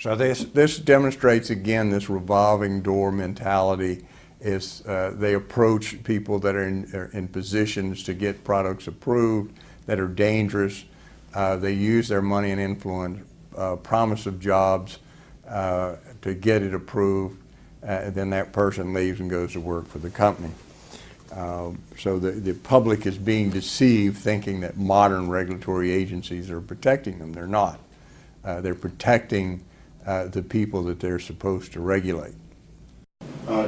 So this demonstrates again this revolving door mentality. Is they approach people that are in positions to get products approved that are dangerous. They use their money and influence, promise of jobs to get it approved. Then that person leaves and goes to work for the company. So the public is being deceived, thinking that modern regulatory agencies are protecting them. They're not. They're protecting the people that they're supposed to regulate.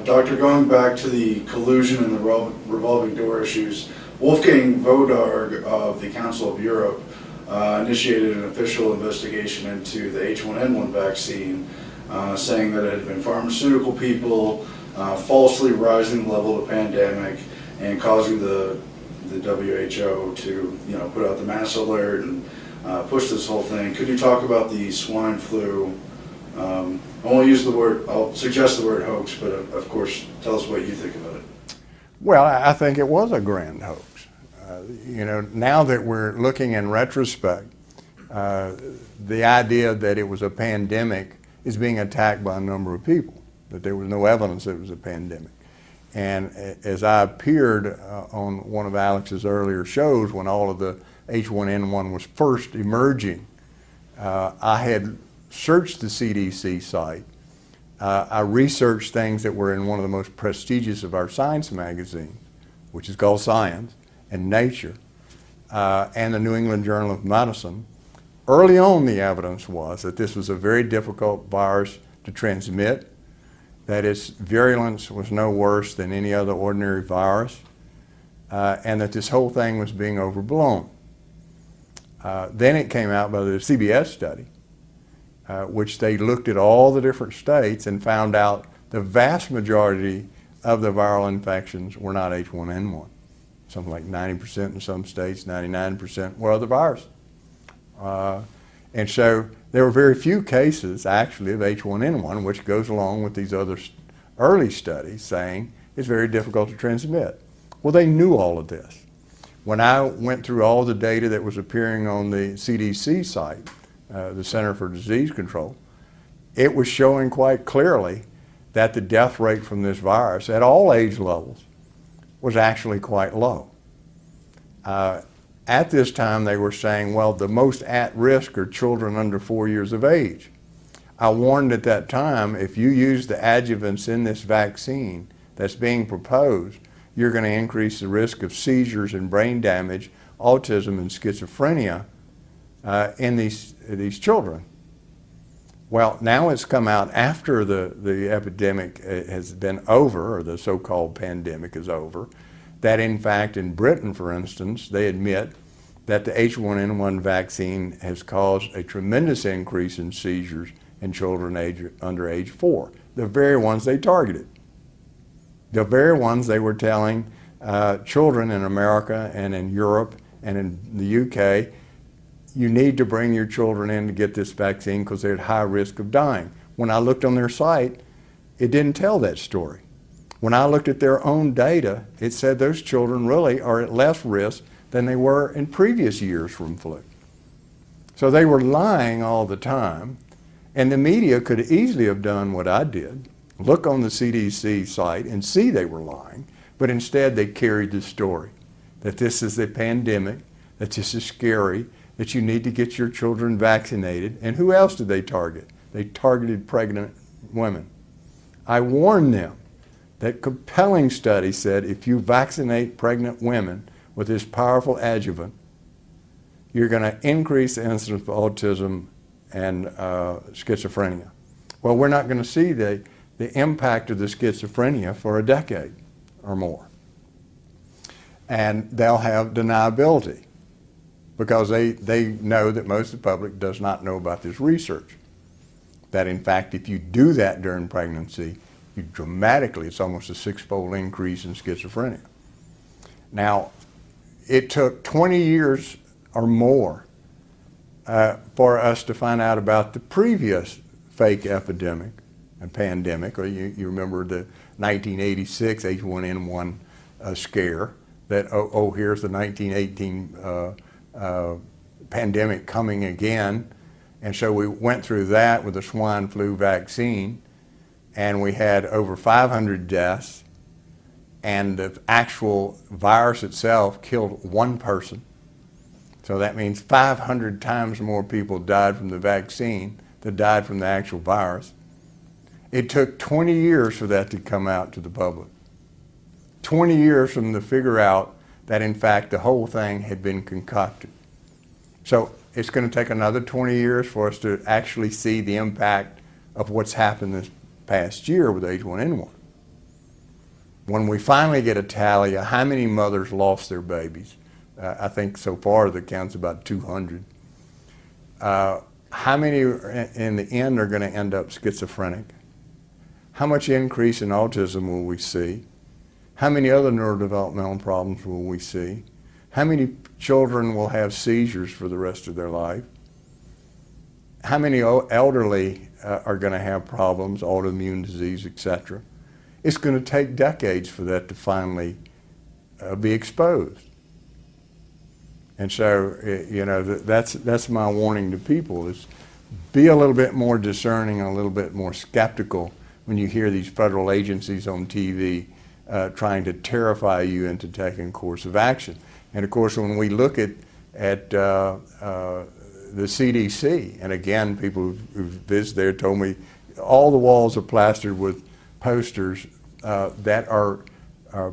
Doctor, going back to the collusion and the revolving door issues, Wolfgang Vodarg of the Council of Europe initiated an official investigation into the H1N1 vaccine, saying that it had been pharmaceutical people falsely rising the level of the pandemic and causing the WHO to put out the mass alert and push this whole thing. Could you talk about the swine flu? I won't use the word, I'll suggest the word hoax, but of course, tell us what you think about it. Well, I think it was a grand hoax. Now that we're looking in retrospect, the idea that it was a pandemic is being attacked by a number of people, that there was no evidence that it was a pandemic. And as I appeared on one of Alex's earlier shows when all of the H1N1 was first emerging, I had searched the CDC site. I researched things that were in one of the most prestigious of our science magazines, which is called Science, and Nature, and the New England Journal of Medicine. Early on, the evidence was that this was a very difficult virus to transmit, that its virulence was no worse than any other ordinary virus, and that this whole thing was being overblown. Then it came out by the CBS study, which they looked at all the different states and found out the vast majority of the viral infections were not H1N1. Something like 90% in some states, 99% were other viruses. And so there were very few cases actually of H1N1, which goes along with these other early studies saying it's very difficult to transmit. Well, they knew all of this. When I went through all the data that was appearing on the CDC site, the Center for Disease Control, it was showing quite clearly that the death rate from this virus at all age levels was actually quite low. At this time, they were saying, well, the most at risk are children under 4 years of age. I warned at that time, if you use the adjuvants in this vaccine that's being proposed, you're going to increase the risk of seizures and brain damage, autism and schizophrenia in these children. Well, now it's come out after the epidemic has been over, or the so-called pandemic is over, that in fact in Britain, for instance, they admit that the H1N1 vaccine has caused a tremendous increase in seizures in children under age 4, the very ones they targeted. The very ones they were telling children in America and in Europe and in the UK, you need to bring your children in to get this vaccine because they're at high risk of dying. When I looked on their site, it didn't tell that story. When I looked at their own data, it said those children really are at less risk than they were in previous years from flu. So they were lying all the time, and the media could easily have done what I did, look on the CDC site and see they were lying, but instead they carried the story that this is a pandemic, that this is scary, that you need to get your children vaccinated. And who else did they target? They targeted pregnant women. I warned them that compelling study said if you vaccinate pregnant women with this powerful adjuvant, you're going to increase the incidence of autism and schizophrenia. Well, we're not going to see the impact of the schizophrenia for a decade or more. And they'll have deniability because they know that most of the public does not know about this research. That in fact, if you do that during pregnancy, you dramatically, it's almost a 6-fold increase in schizophrenia. Now, it took 20 years or more for us to find out about the previous fake epidemic and pandemic, or you remember the 1986 H1N1 scare, that, here's the 1918 pandemic coming again, And so we went through that with the swine flu vaccine, and we had over 500 deaths, and the actual virus itself killed one person. So that means 500 times more people died from the vaccine than died from the actual virus. It took 20 years for that to come out to the public. 20 years for them to figure out that in fact the whole thing had been concocted. So it's going to take another 20 years for us to actually see the impact of what's happened this past year with H1N1. When we finally get a tally of how many mothers lost their babies, I think so far the count's about 200. How many in the end are going to end up schizophrenic? How much increase in autism will we see? How many other neurodevelopmental problems will we see? How many children will have seizures for the rest of their life? How many elderly are going to have problems, autoimmune disease, etc.? It's going to take decades for that to finally be exposed. And so, you know, that's my warning to people, is be a little bit more discerning and a little bit more skeptical when you hear these federal agencies on TV trying to terrify you into taking a course of action. And of course, when we look at the CDC, and again, people who've visited there told me all the walls are plastered with posters that are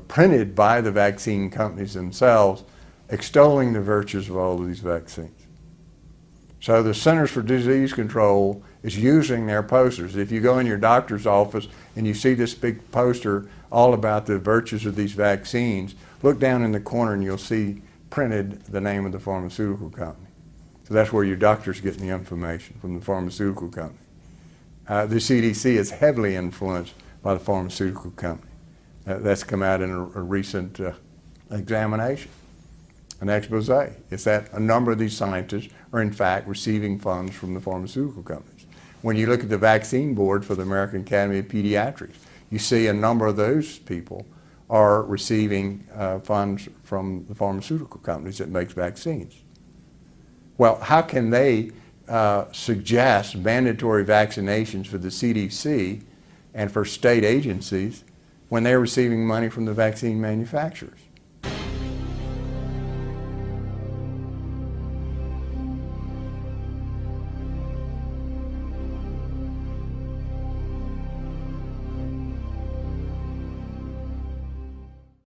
printed by the vaccine companies themselves, extolling the virtues of all of these vaccines. So the Centers for Disease Control is using their posters. If you go in your doctor's office and you see this big poster all about the virtues of these vaccines, look down in the corner and you'll see printed the name of the pharmaceutical company. So that's where your doctor's getting the information, from the pharmaceutical company. The CDC is heavily influenced by the pharmaceutical company. That's come out in a recent examination, an expose. It's that a number of these scientists are in fact receiving funds from the pharmaceutical companies. When you look at the vaccine board for the American Academy of Pediatrics, you see a number of those people are receiving funds from the pharmaceutical companies that make vaccines. Well, how can they suggest mandatory vaccinations for the CDC and for state agencies when they're receiving money from the vaccine manufacturers?